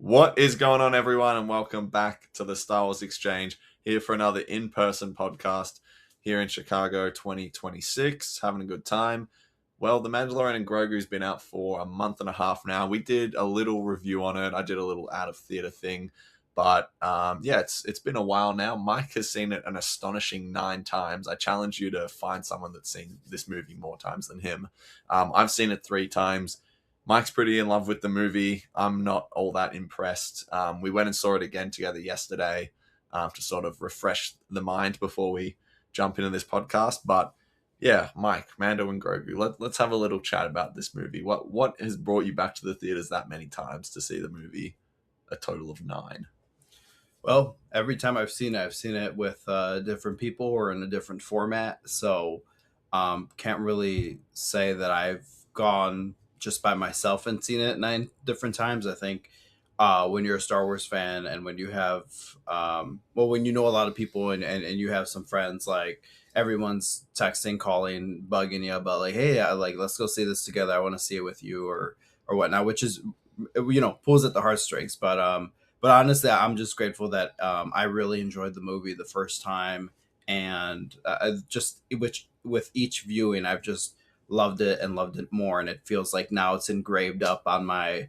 What is going on, everyone, and welcome back to the Star Wars Exchange here for another in-person podcast here in Chicago 2026. Having a good time. Well, The Mandalorian and Grogu's been out for a month and a half now. We did a little review on it. I did a little out of theater thing, but yeah, it's been a while now. Mike has seen it an astonishing 9 times. I challenge you to find someone that's seen this movie more times than him. I've seen it 3 times. Mike's pretty in love with the movie. I'm not all that impressed. We went and saw it again together yesterday to sort of refresh the mind before we jump into this podcast. But yeah, Mike, Mando and Grogu. Let's have a little chat about this movie. What has brought you back to the theaters that many times to see the movie? A total of 9. Well, every time I've seen it with different people or in a different format. So can't really say that I've gone just by myself and seen it 9 different times. I think when you're a Star Wars fan and when you have, when you know a lot of people and you have some friends, like everyone's texting, calling, bugging you about like, hey, let's go see this together. I want to see it with you or whatnot, which is, pulls at the heartstrings. But honestly, I'm just grateful that I really enjoyed the movie the first time, and with each viewing, I've just loved it and loved it more, and it feels like now it's engraved up on my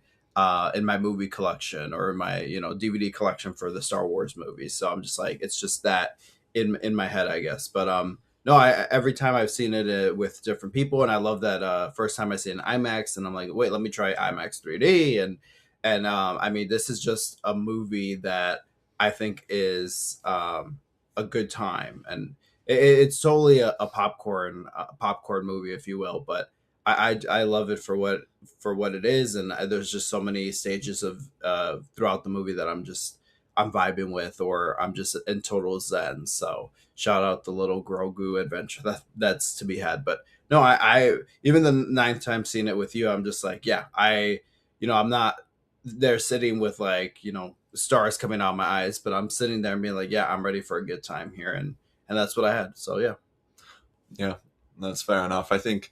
in my movie collection or my DVD collection for the Star Wars movies. So I'm just like, it's just that in my head, I guess. But no, I every time I've seen it with different people, and I love that first time I see it in IMAX, and I'm like, wait, let me try IMAX 3D, and I mean, this is just a movie that I think is a good time, and it's solely a popcorn movie, if you will. But I love it for what it is, and there's just so many stages of throughout the movie that I'm vibing with, or I'm just in total zen. So shout out the little Grogu adventure that's to be had. But no, I even the 9th time seeing it with you, I'm just like, yeah, I'm not there sitting with like stars coming out of my eyes, but I'm sitting there and being like, yeah, I'm ready for a good time here, and that's what I had. So Yeah, that's fair enough. I think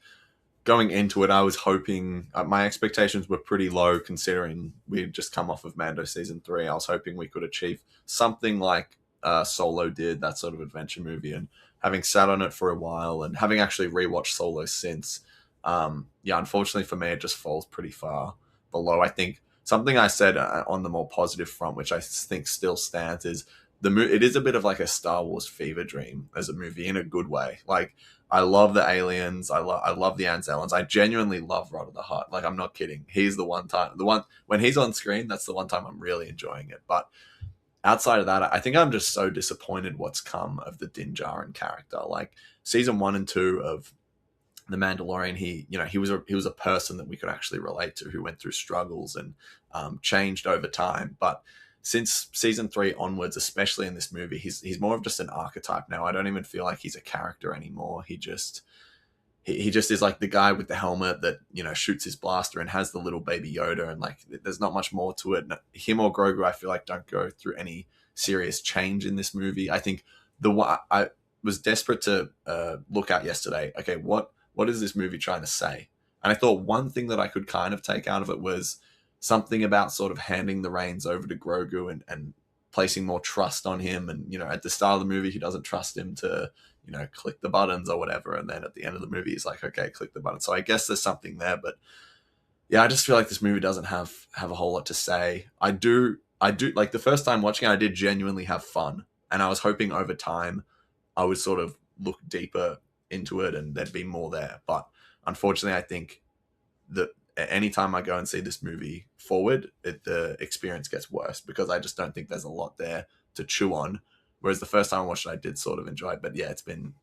going into it, I was hoping my expectations were pretty low considering we had just come off of Mando season 3. I was hoping we could achieve something like Solo did, that sort of adventure movie. And having sat on it for a while and having actually rewatched Solo since, yeah, unfortunately for me, it just falls pretty far below. I think something I said on the more positive front, which I think still stands, is it is a bit of like a Star Wars fever dream as a movie in a good way. Like, I love the aliens. I love the Anzellans. I genuinely love Rod the Hutt. Like, I'm not kidding. He's the one when he's on screen, that's the one time I'm really enjoying it. But outside of that, I think I'm just so disappointed what's come of the Din Djarin character. Like, season 1 and 2 of The Mandalorian, he was a person that we could actually relate to, who went through struggles and changed over time. But since season 3 onwards, especially in this movie, he's more of just an archetype now. I don't even feel like he's a character anymore. He just is like the guy with the helmet that shoots his blaster and has the little baby Yoda, and like there's not much more to it. Him or Grogu, I feel like, don't go through any serious change in this movie. I think I was desperate to look at yesterday. Okay, what is this movie trying to say? And I thought one thing that I could kind of take out of it was something about sort of handing the reins over to Grogu and placing more trust on him. And, at the start of the movie, he doesn't trust him to, click the buttons or whatever. And then at the end of the movie, he's like, okay, click the button. So I guess there's something there. But yeah, I just feel like this movie doesn't have a whole lot to say. I do like the first time watching it, I did genuinely have fun. And I was hoping over time I would sort of look deeper into it and there'd be more there. But unfortunately, I think that anytime I go and see this movie forward, the experience gets worse because I just don't think there's a lot there to chew on. Whereas the first time I watched it, I did sort of enjoy it. But yeah, it's been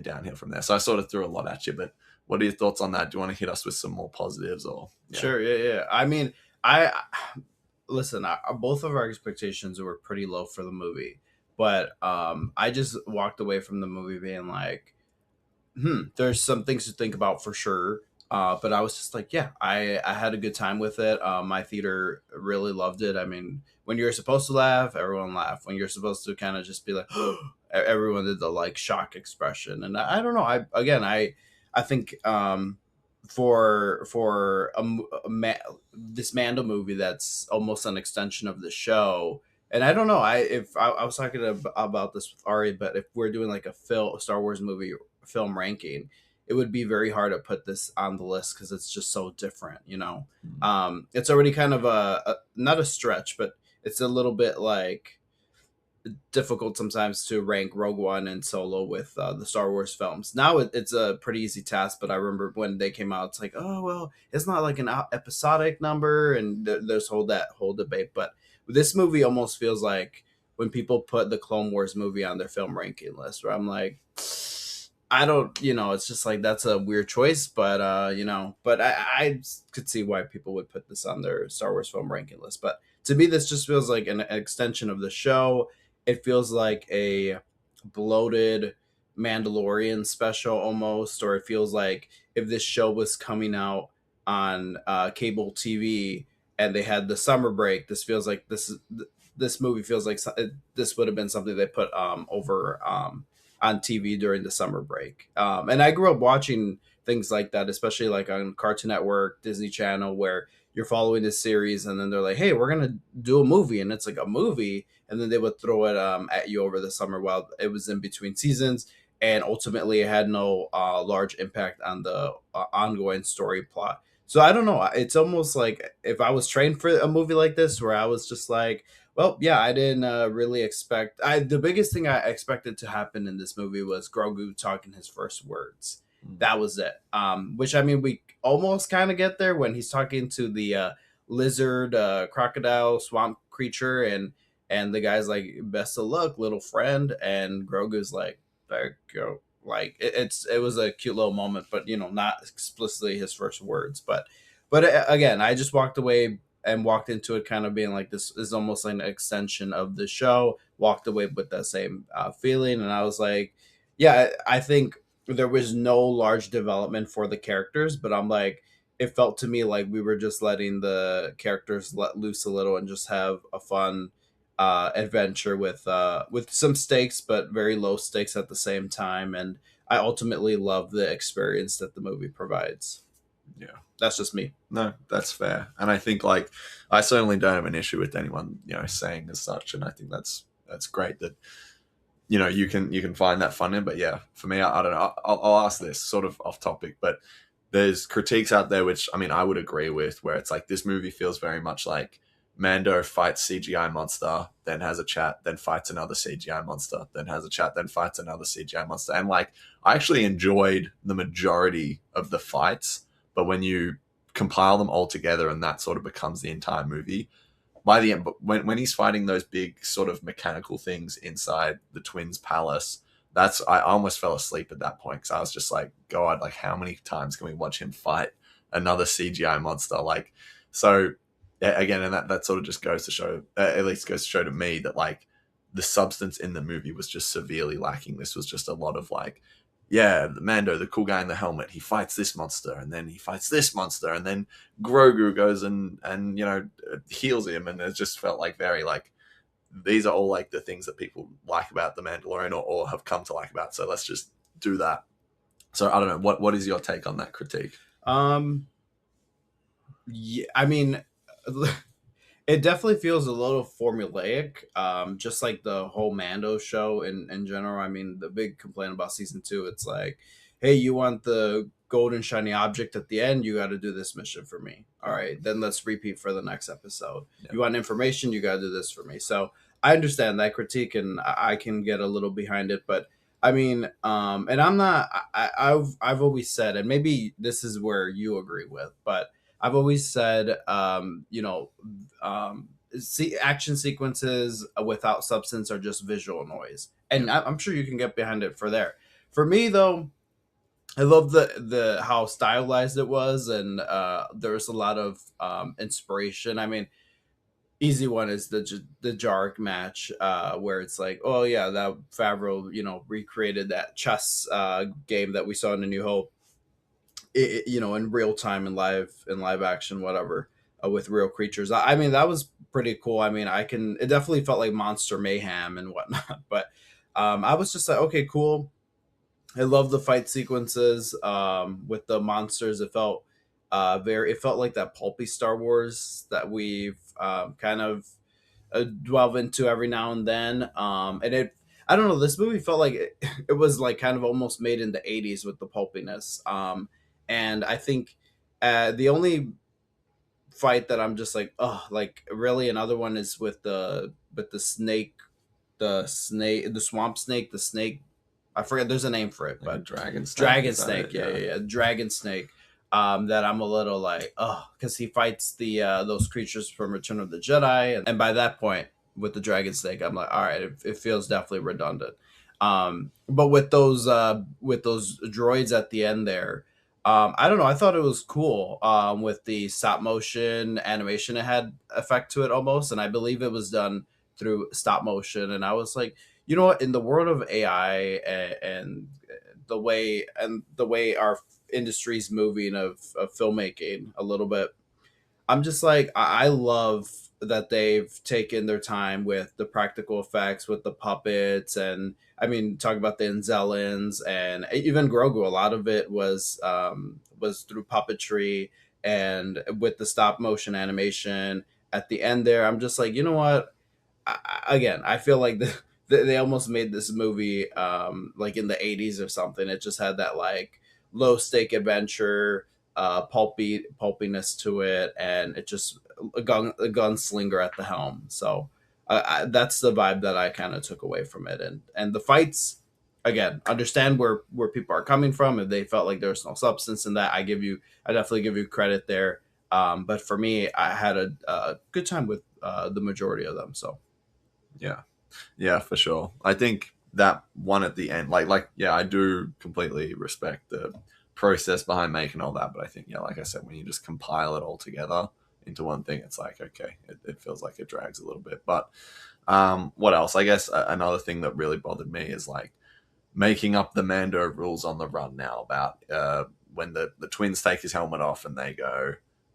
downhill from there. So I sort of threw a lot at you. But what are your thoughts on that? Do you want to hit us with some more positives or? Yeah. Sure. Yeah. I mean, listen. Both of our expectations were pretty low for the movie, but I just walked away from the movie being like, there's some things to think about for sure. But I was just like, yeah, I had a good time with it. My theater really loved it. I mean, when you're supposed to laugh, everyone laughed. When you're supposed to kind of just be like, everyone did the like shock expression. And I don't know. I think this Mando movie that's almost an extension of the show. And I don't know, I was talking about this with Ari, but if we're doing like a Star Wars movie film ranking, it would be very hard to put this on the list because it's just so different. It's already kind of a not a stretch, but it's a little bit like difficult sometimes to rank Rogue One and Solo with the Star Wars films. Now it's a pretty easy task, but I remember when they came out, it's like, oh well, it's not like an episodic number, and there's that whole debate. But this movie almost feels like when people put the Clone Wars movie on their film ranking list, where I'm like, I don't, it's just like that's a weird choice, but but I could see why people would put this on their Star Wars film ranking list. But to me, this just feels like an extension of the show. It feels like a bloated Mandalorian special almost, or it feels like if this show was coming out on cable TV and they had the summer break, this movie feels like this would have been something they put over on TV during the summer break. And I grew up watching things like that, especially like on Cartoon Network, Disney Channel, where you're following this series and then they're like, hey, we're gonna do a movie, and it's like a movie, and then they would throw it at you over the summer while it was in between seasons, and ultimately it had no large impact on the ongoing story plot. So I don't know, it's almost like if I was trained for a movie like this, where I was just like, well, yeah, I didn't really expect. The biggest thing I expected to happen in this movie was Grogu talking his first words. That was it. Which I mean, we almost kind of get there when he's talking to the lizard, crocodile, swamp creature, and the guy's like, "Best of luck, little friend," and Grogu's like, "There you go." Like it was a cute little moment, but not explicitly his first words. But again, I just walked away and walked into it kind of being like, this is almost like an extension of the show. Walked away with that same feeling, and I was like, yeah, I think there was no large development for the characters, but I'm like, it felt to me like we were just letting the characters let loose a little and just have a fun adventure with some stakes, but very low stakes at the same time. And I ultimately love the experience that the movie provides. Yeah. That's just me. No, that's fair. And I think like I certainly don't have an issue with anyone, saying as such. And I think that's great that, you can find that fun in. But yeah, for me, I don't know. I'll ask this sort of off topic, but there's critiques out there, which I mean, I would agree with, where it's like this movie feels very much like Mando fights CGI monster, then has a chat, then fights another CGI monster, then has a chat, then fights another CGI monster. And like, I actually enjoyed the majority of the fights, but when you compile them all together and that sort of becomes the entire movie, by the end, when he's fighting those big sort of mechanical things inside the twins' palace, I almost fell asleep at that point because I was just like, God, like how many times can we watch him fight another CGI monster? Like, so again, and that sort of just goes to show, at least goes to show to me that like the substance in the movie was just severely lacking. This was just a lot of like, yeah, the Mando, the cool guy in the helmet, he fights this monster, and then he fights this monster, and then Grogu goes and heals him, and it just felt like very like these are all like the things that people like about the Mandalorian or have come to like about. So let's just do that. So I don't know, what is your take on that critique? Yeah, I mean, it definitely feels a little formulaic, just like the whole Mando show in general. I mean, the big complaint about season 2, it's like, hey, you want the golden shiny object at the end, you got to do this mission for me. All right, then let's repeat for the next episode. Yeah. You want information, you got to do this for me. So I understand that critique, and I can get a little behind it, but I mean, and I'm not. I've always said, and maybe this is where you agree with, but I've always said, see, action sequences without substance are just visual noise, and I'm sure you can get behind it for there. For me, though, I love the how stylized it was, and there was a lot of inspiration. I mean, easy one is the Jark match, where it's like, oh yeah, that Favreau, recreated that chess game that we saw in A New Hope. In real time, in live action, whatever, with real creatures. I mean, that was pretty cool. I mean, it definitely felt like Monster Mayhem and whatnot, but I was just like, okay, cool. I love the fight sequences with the monsters. It felt it felt like that pulpy Star Wars that we've kind of delve into every now and then. And I don't know, this movie felt like it was like kind of almost made in the 80s with the pulpiness. And I think the only fight that I'm just like, oh, like really another one is with the snake, the swamp snake, the snake. I forget. There's a name for it, Like a but dragon snake. dragon Is that snake. it? Yeah, Yeah. yeah, yeah. Dragon snake. That I'm a little like, oh, because he fights the those creatures from Return of the Jedi, and by that point, with the dragon snake, I'm like, all right, it feels definitely redundant. But with those droids at the end there, I don't know. I thought it was cool with the stop motion animation. It had effect to it almost, and I believe it was done through stop motion. And I was like, you know what? In the world of AI and the way our industry's moving of filmmaking a little bit, I'm just like I love that they've taken their time with the practical effects, with the puppets, and I mean, talk about the Anzellans and even Grogu. A lot of it was through puppetry and with the stop motion animation at the end there. I'm just like, you know what? Again, I feel like they almost made this movie like in the 80s or something. It just had that like low stake adventure, pulpiness to it, and it just a gunslinger at the helm. So that's the vibe that I kind of took away from it. And the fights, again, understand where people are coming from. If they felt like there was no substance in that, I definitely give you credit there. But for me, I had a good time with the majority of them. So Yeah. Yeah, for sure. I think that one at the end, yeah, I do completely respect the process behind making all that. But I think, yeah, like I said, when you just compile it all together into one thing, it's like, okay, it feels like it drags a little bit. But what else? I guess another thing that really bothered me is like making up the Mando rules on the run now about when the twins take his helmet off and they go,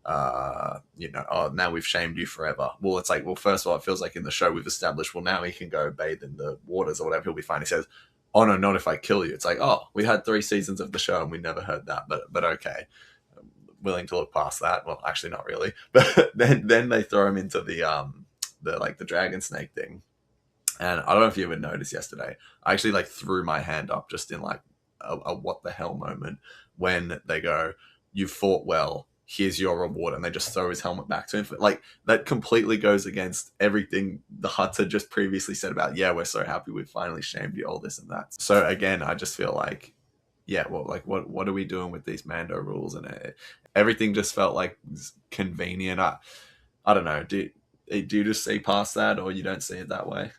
oh, now we've shamed you forever. Well, it's like, well, first of all, it feels like in the show we've established, well, now he can go bathe in the waters or whatever. He'll be fine. He says, oh, no, not if I kill you. It's like, oh, we had 3 seasons of the show and we never heard that. But okay. Willing to look past that. Well, actually, not really. But then they throw him into the dragon snake thing. And I don't know if you ever noticed yesterday, I actually like threw my hand up just in like a what the hell moment when they go, you fought well, here's your reward. And they just throw his helmet back to him. Like that completely goes against everything the Hutts had just previously said about, yeah, we're so happy we finally shamed you, all this and that. So again, I just feel like, yeah, well, like what are we doing with these Mando rules? And everything just felt like convenient. I don't know. Do you just see past that, or you don't see it that way?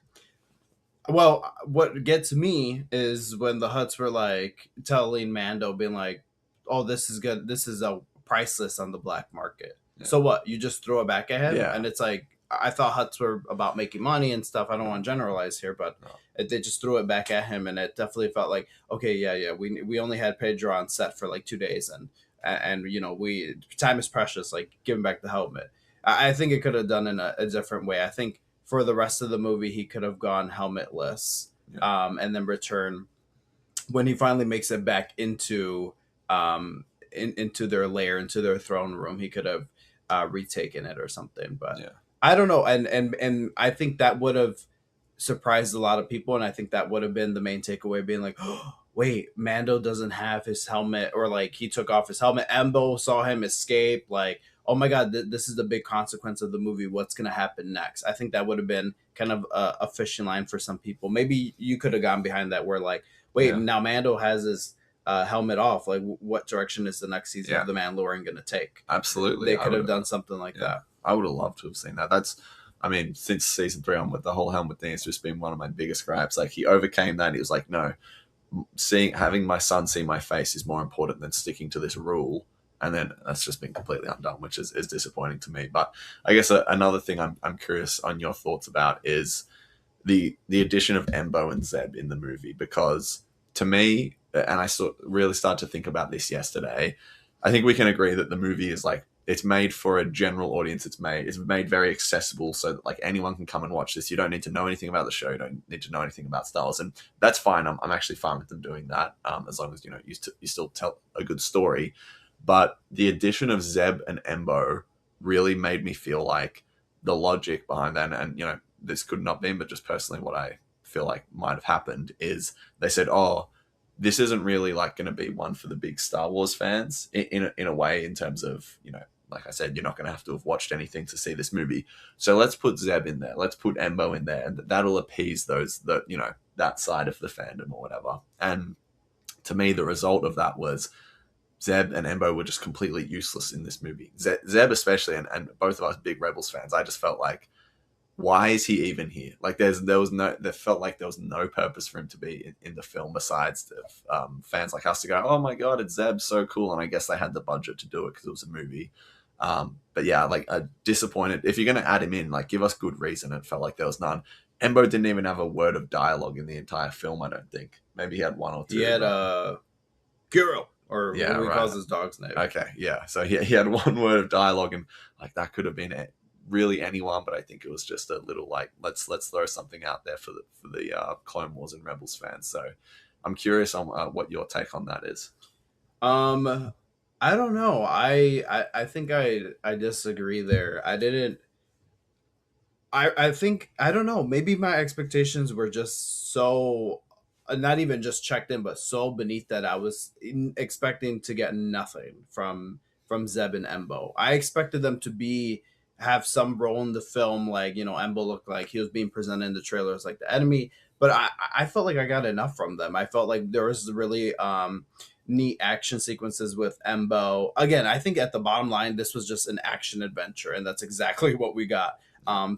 well, what gets me is when the Huts were like telling Mando, being like, "Oh, this is good. This is a priceless on the black market." Yeah. So what? You just throw it back at him, Yeah. and it's like I thought Huts were about making money and stuff. I don't want to generalize here, but No. they just threw it back at him, and it definitely felt like, okay, yeah, yeah, we only had Pedro on set for like 2 days, and you know we time is precious. Like give him back the helmet. I think it could have done in a different way. I think for the rest of the movie, he could have gone helmetless, and then return when he finally makes it back into their lair, into their throne room. He could have retaken it or something, but Yeah. I don't know. And I think that would have surprised a lot of people, and I think that would have been the main takeaway, being like, oh, wait, Mando doesn't have his helmet, or like he took off his helmet. Embo saw him escape. Like, oh my god, this is the big consequence of the movie. What's gonna happen next? I think that would have been kind of a fishing line for some people. Maybe you could have gone behind that, where like, wait, Yeah. now Mando has his helmet off. Like, what direction is the next season Yeah. of The Mandalorian gonna take? Absolutely. They could have done something like that. I would have loved to have seen that. I mean, since season 3 on, with the whole helmet thing, it's just been one of my biggest gripes. Like he overcame that. He was like, no, having my son see my face is more important than sticking to this rule. And then that's just been completely undone, which is disappointing to me. But I guess another thing I'm curious on your thoughts about is the addition of Embo and Zeb in the movie, because to me, and I really started to think about this yesterday, I think we can agree that the movie is like it's made for a general audience. It's made very accessible so that like anyone can come and watch this. You don't need to know anything about the show. You don't need to know anything about Star Wars, and that's fine. I'm actually fine with them doing that, as long as you still tell a good story. But the addition of Zeb and Embo really made me feel like the logic behind that, and this could not be, but just personally, what I feel like might have happened is they said, "Oh, this isn't really like going to be one for the big Star Wars fans in a way, in terms of, like I said, you're not going to have to have watched anything to see this movie. So let's put Zeb in there. Let's put Embo in there, and that'll appease that side of the fandom or whatever." And to me, the result of that was Zeb and Embo were just completely useless in this movie. Zeb especially, and both of us big Rebels fans, I just felt like, why is he even here? Like there felt like there was no purpose for him to be in the film besides fans like us to go, oh my god, it's Zeb, so cool. And I guess they had the budget to do it because it was a movie. But yeah, like disappointed. If you're going to add him in, like give us good reason. It felt like there was none. Embo didn't even have a word of dialogue in the entire film, I don't think. Maybe he had one or two. He had Kiro, or Yeah, what he right. calls his dog's name. Okay, yeah. So he had one word of dialogue, and like that could have been it. Really anyone, but I think it was just a little like let's throw something out there for the Clone Wars and Rebels fans. So I'm curious on what your take on that is. I don't know. I think I disagree there. I think I don't know. Maybe my expectations were just so not even just checked in, but so beneath that I was expecting to get nothing from Zeb and Embo. I expected them to have some role in the film, like Embo looked like he was being presented in the trailer as like the enemy, but I felt like I got enough from them. I felt like there was really neat action sequences with Embo. Again, I think at the bottom line, this was just an action adventure, and that's exactly what we got.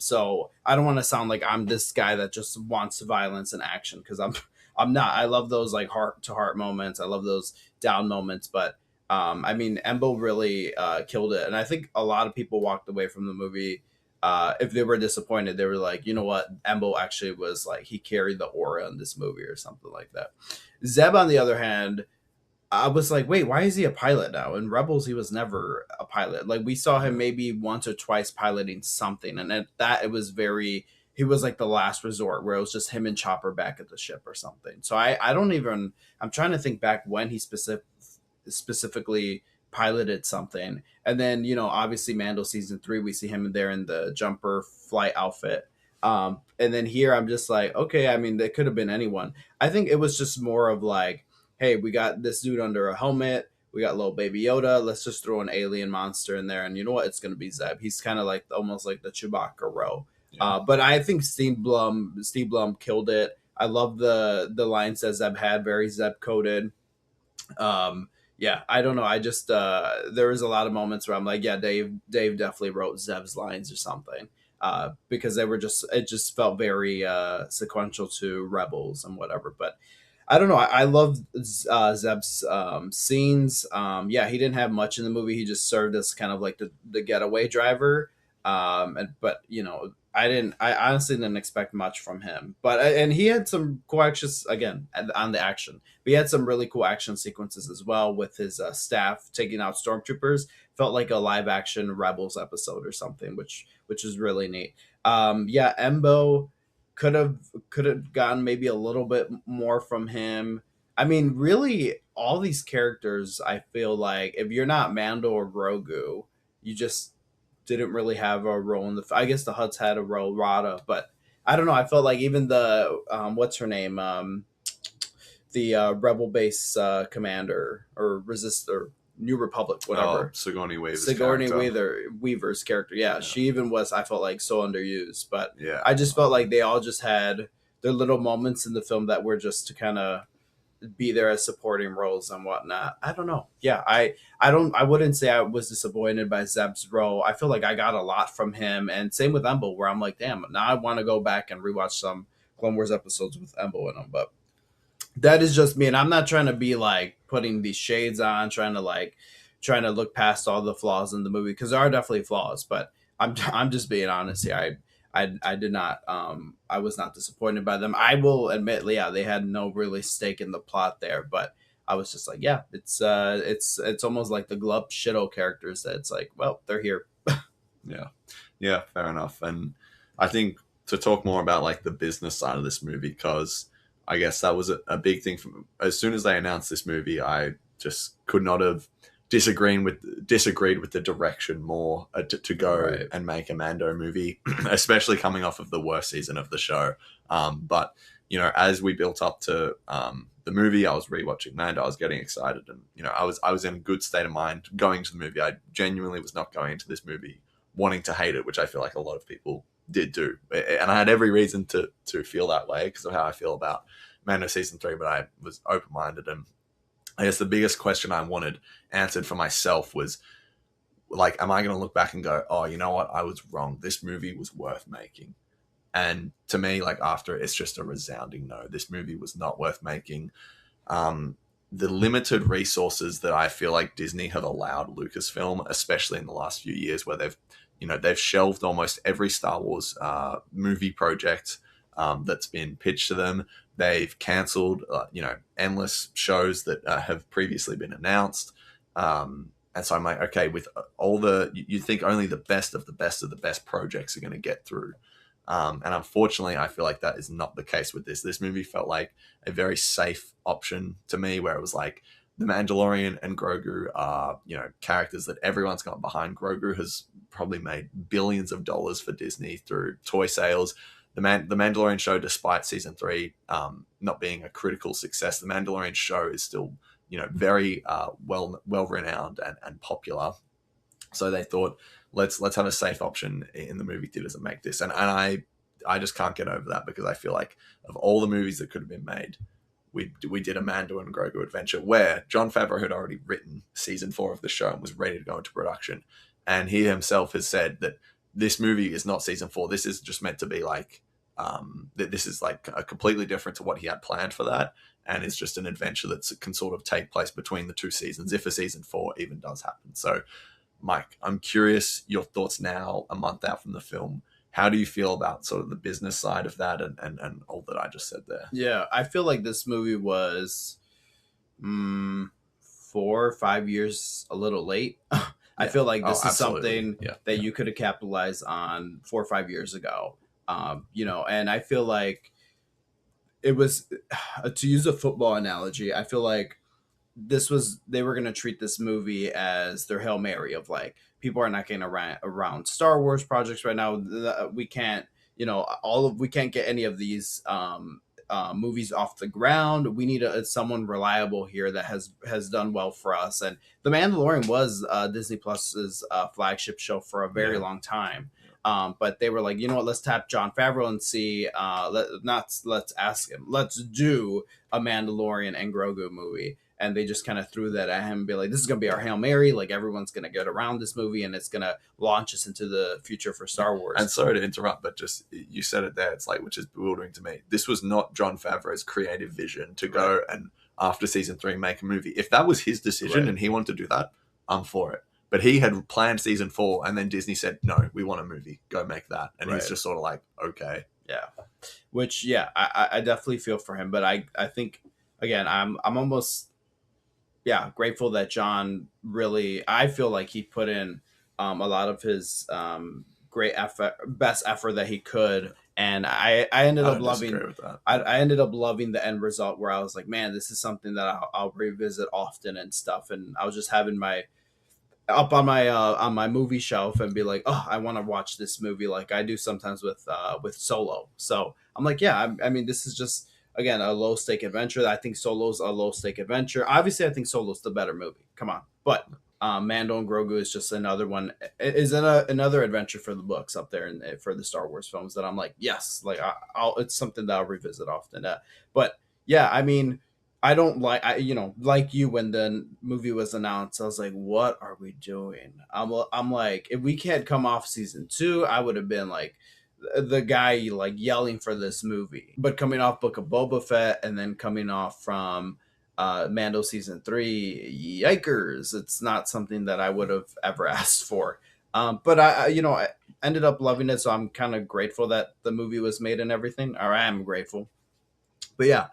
So I don't want to sound like I'm this guy that just wants violence and action, because I'm not. I love those like heart to heart moments. I love those down moments, but I mean, Embo really killed it, and I think a lot of people walked away from the movie. If they were disappointed, they were like, you know what, Embo actually was like he carried the aura in this movie or something like that. Zeb, on the other hand, I was like, wait, why is he a pilot now? In Rebels, he was never a pilot. Like we saw him maybe once or twice piloting something, and at that it was very. He was like the last resort where it was just him and Chopper back at the ship or something. So I don't even. I'm trying to think back when he specifically piloted something, and then obviously Mando season 3, we see him there in the jumper flight outfit. And then here I'm just like, okay, I mean, that could have been anyone. I think it was just more of like, hey, we got this dude under a helmet. We got little baby Yoda. Let's just throw an alien monster in there. And you know what? It's going to be Zeb. He's kind of like almost like the Chewbacca row. Yeah. But I think Steve Blum killed it. I love the lines that Zeb had, very Zeb coded. Yeah, I don't know. I just there was a lot of moments where I'm like, yeah, Dave definitely wrote Zeb's lines or something. Because it just felt very sequential to Rebels and whatever. But I don't know. I love Zeb's scenes. Yeah, he didn't have much in the movie. He just served as kind of like the getaway driver. But I honestly didn't expect much from him. And he had some cool actions again on the action. But he had some really cool action sequences as well with his staff taking out stormtroopers. Felt like a live action Rebels episode or something, which is really neat. Yeah, Embo could have gotten maybe a little bit more from him. I mean, really, all these characters, I feel like if you're not Mando or Grogu, you just didn't really have a role in the. I guess the Hutts had a role, Rada, but I don't know. I felt like even the what's her name, the Rebel base commander or New Republic, whatever. Sigourney Weaver's character. Yeah, she even was. I felt like so underused, but yeah, I just felt like they all just had their little moments in the film that were just to kind of be there as supporting roles and whatnot. I don't know. Yeah, I wouldn't say I was disappointed by Zeb's role. I feel like I got a lot from him, and same with Embo, where I'm like, damn, now I want to go back and rewatch some Clone Wars episodes with Embo in them, but. That is just me, and I'm not trying to be like putting these shades on, trying to look past all the flaws in the movie, because there are definitely flaws. But I'm just being honest here. I did not I was not disappointed by them. I will admit, yeah, they had no really stake in the plot there, but I was just like, yeah, it's almost like the glub shitto characters that it's like, well, they're here. Yeah, yeah, fair enough. And I think to talk more about like the business side of this movie, because I guess that was a big thing. From as soon as they announced this movie, I just could not have disagreed with the direction more to go Right. and make a Mando movie, especially coming off of the worst season of the show. But as we built up to the movie, I was rewatching Mando. I was getting excited, and I was in a good state of mind going to the movie. I genuinely was not going into this movie wanting to hate it, which I feel like a lot of people did do, and I had every reason to feel that way because of how I feel about Mando season 3. But I was open minded, and I guess the biggest question I wanted answered for myself was like, am I going to look back and go, oh, you know what, I was wrong. This movie was worth making. And to me, like after it, it's just a resounding no. This movie was not worth making. The limited resources that I feel like Disney have allowed Lucasfilm, especially in the last few years, where they've shelved almost every Star Wars movie project that's been pitched to them. They've cancelled endless shows that have previously been announced. And so I'm like, okay, with all you think only the best of the best of the best projects are going to get through. And unfortunately, I feel like that is not the case with this. This movie felt like a very safe option to me, where it was like the Mandalorian and Grogu are, characters that everyone's got behind. Grogu has probably made billions of dollars for Disney through toy sales. The Mandalorian show, despite season 3 not being a critical success, the Mandalorian show is still, very well renowned and popular. So they thought, let's have a safe option in the movie theaters and make this. And I just can't get over that, because I feel like of all the movies that could have been made, we did a Mando and Grogu adventure where Jon Favreau had already written season 4 of the show and was ready to go into production. And he himself has said that this movie is not season 4. This is just meant to be like, that this is like a completely different to what he had planned for that. And it's just an adventure that can sort of take place between the 2 seasons, if a season 4 even does happen. So, Mike, I'm curious your thoughts now, a month out from the film. How do you feel about sort of the business side of that and all that I just said there? Yeah, I feel like this movie was 4 or 5 years a little late. I feel like this is something that you could have capitalized on 4 or 5 years ago. And I feel like it was, to use a football analogy, I feel like they were going to treat this movie as their Hail Mary of like, people are not getting around Star Wars projects right now. We can't, we can't get any of these movies off the ground. We need someone reliable here that has done well for us. And The Mandalorian was Disney Plus's flagship show for a very long time. But they were like, you know what, let's tap Jon Favreau and see, let's ask him, let's do a Mandalorian and Grogu movie. And they just kind of threw that at him and be like, this is going to be our Hail Mary. Like, everyone's going to get around this movie and it's going to launch us into the future for Star Wars. And sorry to interrupt, but just, you said it there. It's like, which is bewildering to me. This was not Jon Favreau's creative vision to go and after season 3 make a movie. If that was his decision and he wanted to do that, I'm for it. But he had planned season 4 and then Disney said, no, we want a movie. Go make that. And he's just sort of like, okay. Yeah. Which, I definitely feel for him. But I think, again, I'm almost... grateful that John really, I feel like he put in a lot of his best effort that he could. And I ended up loving that. I ended up loving the end result, where I was like, man, this is something that I'll revisit often and stuff. And I was just having up on my movie shelf and be like, oh, I want to watch this movie, like I do sometimes with Solo. So I'm like, I mean, this is just, again, a low stake adventure. I think Solo's a low stake adventure. Obviously, I think Solo's the better movie. Come on, but Mando and Grogu is just another one. Is another adventure for the books up there and for the Star Wars films that I'm like, yes, like it's something that I'll revisit often. But I mean, I don't like, like you, when the movie was announced, I was like, what are we doing? I'm like, if we can't come off season 2, I would have been like the guy like yelling for this movie. But coming off Book of Boba Fett and then coming off from Mando season 3, yikers, it's not something that I would have ever asked for. But I ended up loving it, so I'm kind of grateful that the movie was made and everything. Or I am grateful. But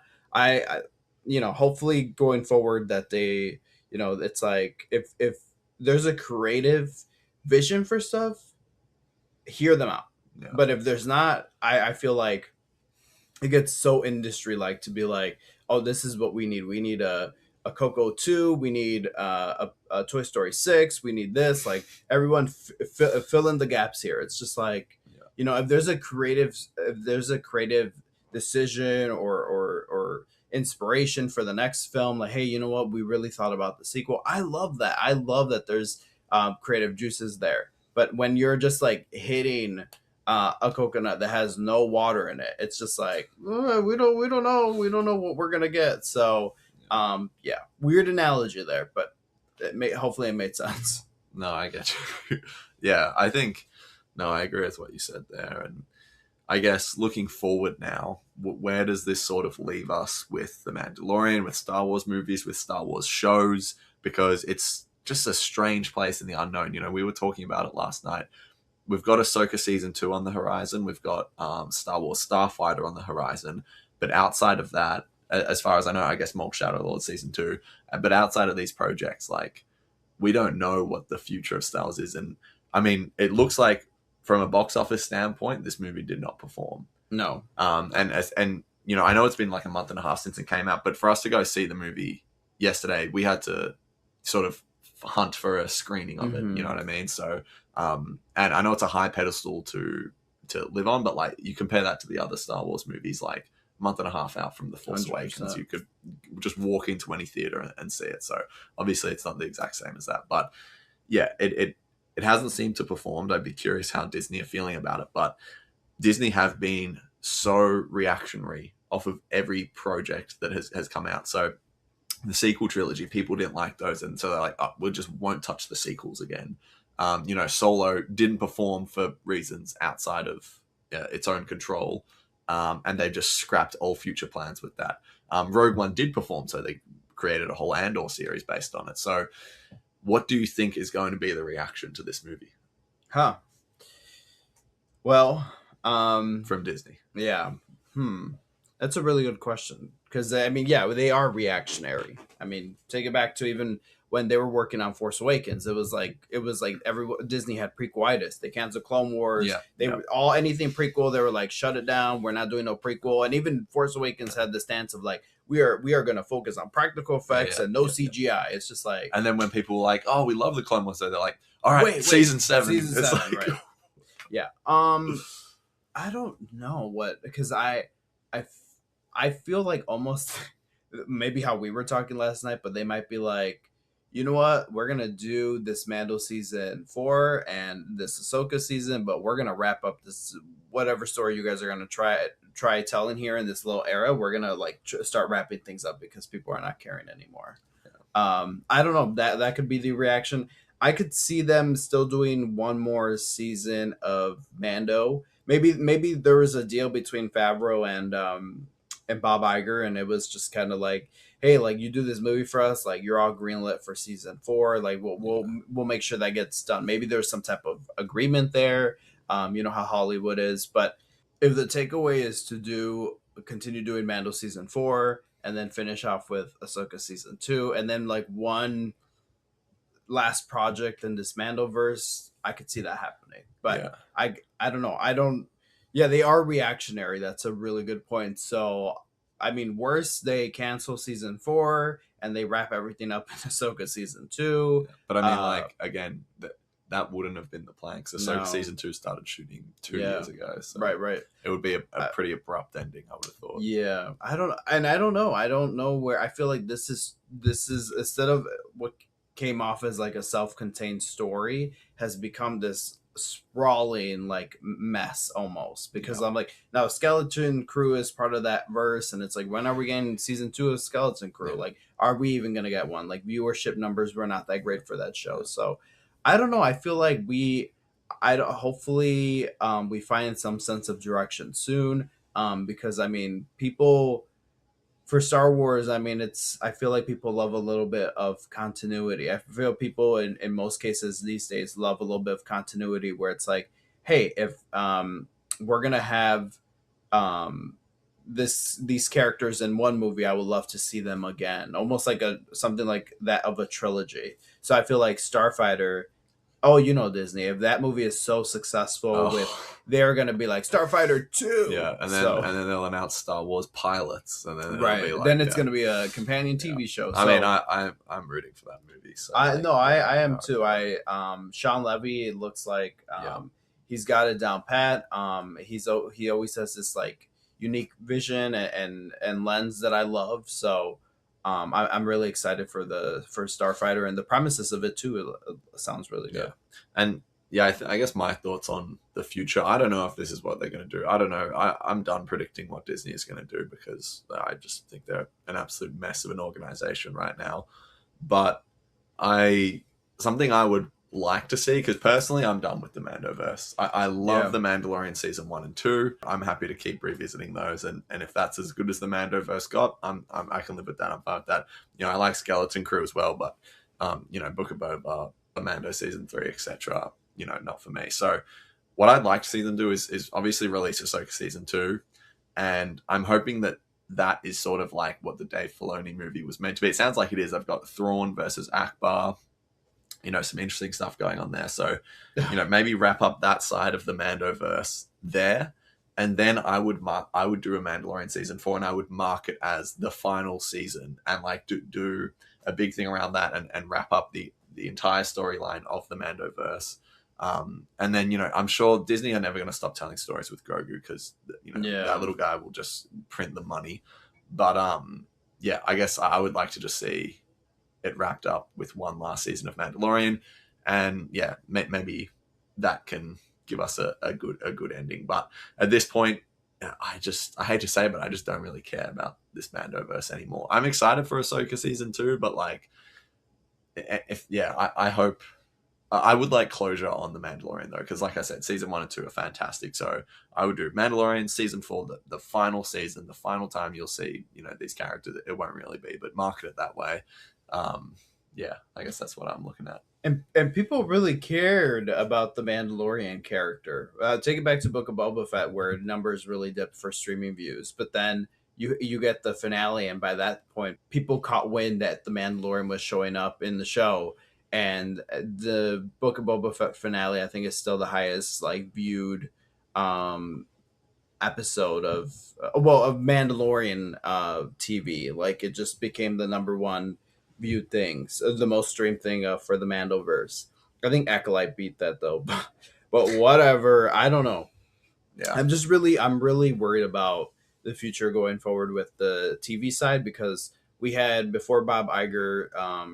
hopefully going forward that they, it's like if there's a creative vision for stuff, hear them out. Yeah. But if there's not, I feel like it gets so industry like to be like, oh, this is what we need. We need a Coco 2. We need a Toy Story 6. We need this. Like everyone fill in the gaps here. It's just like, Yeah. if there's a creative decision or inspiration for the next film, like, hey, you know what? We really thought about the sequel. I love that. I love that there's creative juices there. But when you're just like hitting a coconut that has no water in it, it's just like, we don't know what we're gonna get. So yeah, weird analogy there, but hopefully it made sense. No, I get you. Yeah, I think, no, I agree with what you said there. And I guess looking forward now, where does this sort of leave us with The Mandalorian, with Star Wars movies, with Star Wars shows? Because it's just a strange place in the unknown. We were talking about it last night. We've got Ahsoka season 2 on the horizon. We've got Star Wars Starfighter on the horizon. But outside of that, as far as I know, I guess Mulk Shadow Lord season 2. But outside of these projects, like, we don't know what the future of Star Wars is. And I mean, it looks like from a box office standpoint, this movie did not perform. No. And I know it's been like a month and a half since it came out, but for us to go see the movie yesterday, we had to sort of hunt for a screening of it. You know what I mean? So, and I know it's a high pedestal to live on, but like you compare that to the other Star Wars movies, like a month and a half out from The Force 100%. Awakens, you could just walk into any theater and see it. So obviously it's not the exact same as that, but yeah, it hasn't seemed to perform. I'd be curious how Disney are feeling about it, but Disney have been so reactionary off of every project that has come out. So the sequel trilogy, people didn't like those, and so they're like, oh, we just won't touch the sequels again. Solo didn't perform for reasons outside of its own control, and they've just scrapped all future plans with that. Rogue One did perform, so they created a whole Andor series based on it. So what do you think is going to be the reaction to this movie? Well, from Disney. Yeah. That's a really good question. Because, I mean, yeah, they are reactionary. I mean, take it back to even when they were working on Force Awakens. It was like Disney had prequelitis. They canceled Clone Wars. Yeah. Anything prequel, they were like, shut it down. We're not doing no prequel. And even Force Awakens had the stance of like, we are going to focus on practical effects and no CGI. It's just like, and then when people were like, oh, we love the Clone Wars, so they're like, all right, wait, season 7. Season 7, like... right? Yeah. I don't know because I feel like almost maybe how we were talking last night, but they might be like, you know what, we're gonna do this Mando season 4 and this Ahsoka season, but we're gonna wrap up this whatever story you guys are gonna try telling here in this little era. We're gonna like start wrapping things up because people are not caring anymore. I don't know, that could be the reaction. I could see them still doing one more season of Mando. Maybe there was a deal between Favreau and Bob Iger, and it was just kind of like, hey, like, you do this movie for us, like, you're all greenlit for season 4, like we'll make sure that gets done. Maybe there's some type of agreement there. You know how Hollywood is. But if the takeaway is to continue doing Mando season 4 and then finish off with Ahsoka season 2 and then like one last project in this Mandoverse, I could see that happening. But I don't know. They are reactionary. That's a really good point. So, I mean, worse, they cancel season 4 and they wrap everything up in Ahsoka season 2. But I mean, like, again, that wouldn't have been the plan because Ahsoka season 2 started shooting 2 years ago. So right. It would be a pretty abrupt ending, I would have thought. Yeah. I don't know. I don't know where. I feel like this is instead of what came off as like a self-contained story has become this sprawling like mess almost, because I'm like, now Skeleton Crew is part of that verse, and it's like, when are we getting season 2 of Skeleton Crew? Like, are we even gonna get one? Like, viewership numbers were not that great for that show. So I don't know. I feel like hopefully we find some sense of direction soon, because I mean, people for Star Wars, I mean, I feel like people love a little bit of continuity. I feel people in most cases these days love a little bit of continuity, where it's like, hey, if we're going to have these characters in one movie, I would love to see them again, almost like a something like that of a trilogy. So I feel like Starfighter. Oh, you know Disney. If that movie is so successful, with Oh, they're gonna be like Starfighter 2. yeah, and then So they'll announce Star Wars pilots, and then it'll be right, then like, it's gonna be a companion yeah. TV show. I mean, So I'm rooting for that movie. So I like, no, yeah, I am no, too. I Sean Levy, it looks like yeah, he's got it down pat. He always has this like unique vision and lens that I love. So I'm really excited for the first Starfighter, and the premises of it too. It sounds really yeah, good. and yeah. I guess my thoughts on the future. I don't know if this is what they're going to do. I don't know. I'm done predicting what Disney is going to do because I just think they're an absolute mess of an organization right now. But I something I would like to see, because personally I'm done with the Mandoverse. I love Yeah. the Mandalorian season 1 and 2. I'm happy to keep revisiting those, and if that's as good as the Mandoverse got, I can live with that. I'm fine with that. I like Skeleton Crew as well, but Book of Boba, Mando season 3, etc. Not for me. So what I'd like to see them do is obviously release Ahsoka season 2, and I'm hoping that is sort of like what the Dave Filoni movie was meant to be. It sounds like it is. I've got Thrawn versus Akbar, some interesting stuff going on there. So, maybe wrap up that side of the Mandoverse there. And then I would do a Mandalorian season 4, and I would mark it as the final season, and like do a big thing around that, and wrap up the entire storyline of the Mandoverse. And then I'm sure Disney are never going to stop telling stories with Grogu, because that Yeah. little guy will just print the money. But yeah, I guess I would like to just see it wrapped up with one last season of Mandalorian, and yeah, maybe that can give us a good ending. But at this point, I hate to say it, but I just don't really care about this Mandoverse anymore. I'm excited for Ahsoka season 2, but like, if yeah, I hope. I would like closure on the Mandalorian though, because like I said, season 1 and 2 are fantastic. So I would do Mandalorian season 4, the final season, the final time you'll see these characters. It won't really be, but market it that way. Um, yeah, I guess that's what I'm looking at. And people really cared about the Mandalorian character. Take it back to Book of Boba Fett, where numbers really dipped for streaming views, but then you get the finale, and by that point, people caught wind that the Mandalorian was showing up in the show, and the Book of Boba Fett finale, I think, is still the highest like viewed um, episode of Mandalorian TV. Like it just became the number one viewed thing, so the most streamed thing for the Mandoverse. I think Acolyte beat that though, but whatever. I don't know. Yeah, I'm really worried about the future going forward with the TV side, because we had, before Bob Iger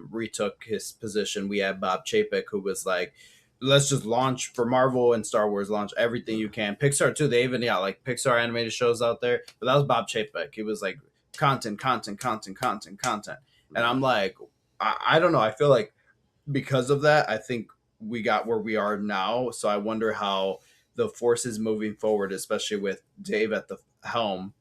retook his position, we had Bob Chapek, who was like, let's just launch for Marvel and Star Wars, launch everything you can. Pixar too. They even got like Pixar animated shows out there, but that was Bob Chapek. He was like content, content, content, content, content, and I'm like, I don't know. I feel like because of that, I think we got where we are now. So I wonder how the forces moving forward, especially with Dave at the helm.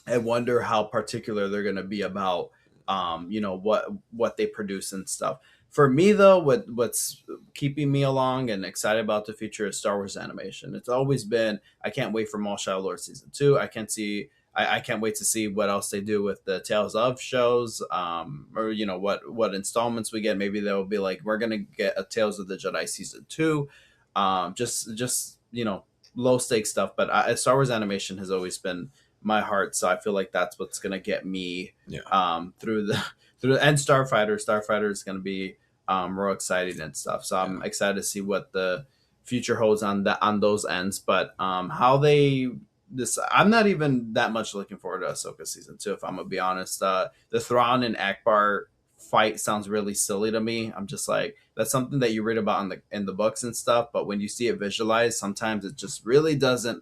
I wonder how particular they're going to be about, what they produce and stuff. For me, though, what's keeping me along and excited about the future is Star Wars animation. It's always been. I can't wait for Maul Shadow Lord season 2. I can't wait to see what else they do with the Tales of shows, or what installments we get. Maybe they'll be like, we're gonna get a Tales of the Jedi season 2, just low stakes stuff. But Star Wars animation has always been my heart, so I feel like that's what's gonna get me yeah, through the and Starfighter is gonna be real exciting and stuff. So I'm yeah, excited to see what the future holds on those ends. But how they this I'm not even that much looking forward to Ahsoka season 2, if I'm gonna be honest. The Thrawn and Akbar fight sounds really silly to me. I'm just like, that's something that you read about in the books and stuff, but when you see it visualized, sometimes it just really doesn't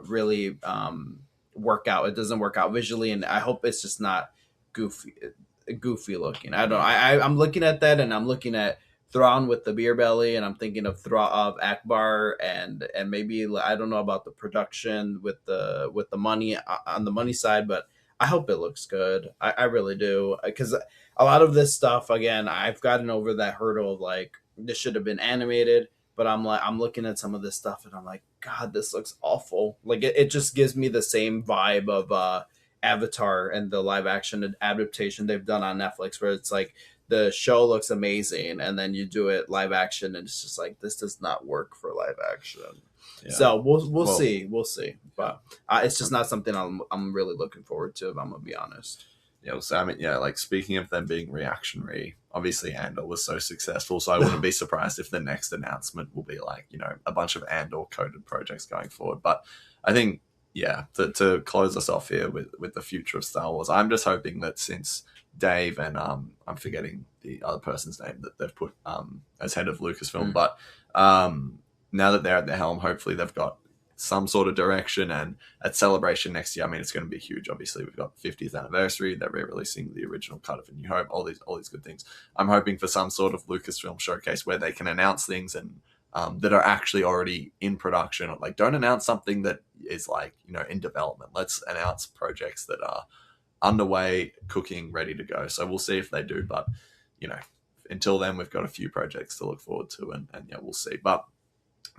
really work out. It doesn't work out visually, and I hope it's just not goofy looking. I don't know. I'm looking at that, and I'm looking at Thrawn with the beer belly, and I'm thinking of Akbar, and maybe I don't know about the production with the money on the money side, but I hope it looks good. I really do, because a lot of this stuff, again, I've gotten over that hurdle of like, this should have been animated. But I'm looking at some of this stuff and I'm like, God, this looks awful. Like it just gives me the same vibe of Avatar and the live action adaptation they've done on Netflix, where it's like the show looks amazing and then you do it live action and it's just like, this does not work for live action. Yeah. So we'll see, but it's just not something I'm really looking forward to, if I'm gonna be honest. Yeah, so I mean, yeah, like speaking of them being reactionary, obviously Andor was so successful, so I wouldn't be surprised if the next announcement will be like, a bunch of Andor coded projects going forward. But I think, yeah, to close us off here with the future of Star Wars, I'm just hoping that since Dave and I'm forgetting the other person's name that they've put as head of Lucasfilm, but now that they're at the helm, hopefully they've got some sort of direction. And at Celebration next year, I mean, it's going to be huge. Obviously, we've got 50th anniversary. They're re-releasing the original cut of A New Hope. All these good things. I'm hoping for some sort of Lucasfilm showcase where they can announce things and that are actually already in production. Like, don't announce something that is like in development. Let's announce projects that are underway, cooking, ready to go. So we'll see if they do. But until then, we've got a few projects to look forward to, and yeah, we'll see. But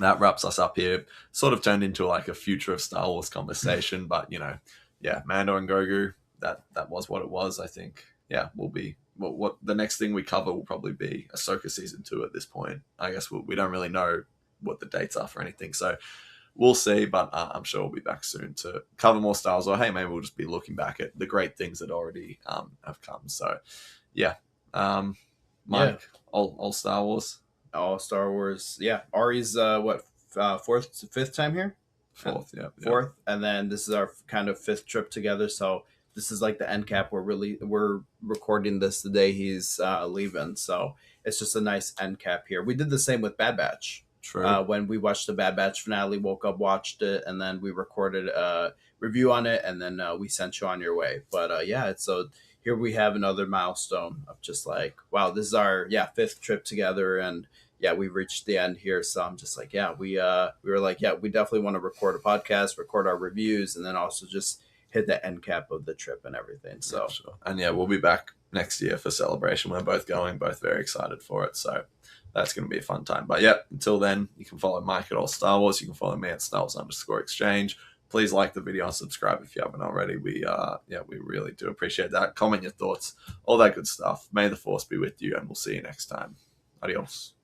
that wraps us up here. Sort of turned into like a future of Star Wars conversation, but yeah, Mando and Grogu, that was what it was. I think, yeah, we'll be what the next thing we cover will probably be Ahsoka season 2 at this point. I guess we don't really know what the dates are for anything, so we'll see. But I'm sure we'll be back soon to cover more Star Wars, or hey, maybe we'll just be looking back at the great things that already have come. So yeah, Mike, all Star Wars. All Star Wars. Yeah. Ari's fifth time here? Fourth, yeah. Fourth. And then this is our kind of fifth trip together. So this is like the end cap. We're recording this the day he's leaving. So it's just a nice end cap here. We did the same with Bad Batch. True. When we watched the Bad Batch finale, woke up, watched it, and then we recorded a review on it, and then we sent you on your way. But yeah, here we have another milestone of just like, wow, this is our fifth trip together, and yeah, we've reached the end here. So I'm just like, yeah, we were like, yeah, we definitely want to record a podcast, record our reviews, and then also just hit the end cap of the trip and everything. So yeah, sure. And yeah, we'll be back next year for Celebration. We're both going, both very excited for it. So that's going to be a fun time. But yeah, until then, you can follow Mike at All Star Wars. You can follow me at Star_Exchange. Please like the video and subscribe if you haven't already. We really do appreciate that. Comment your thoughts, all that good stuff. May the Force be with you, and we'll see you next time. Adios.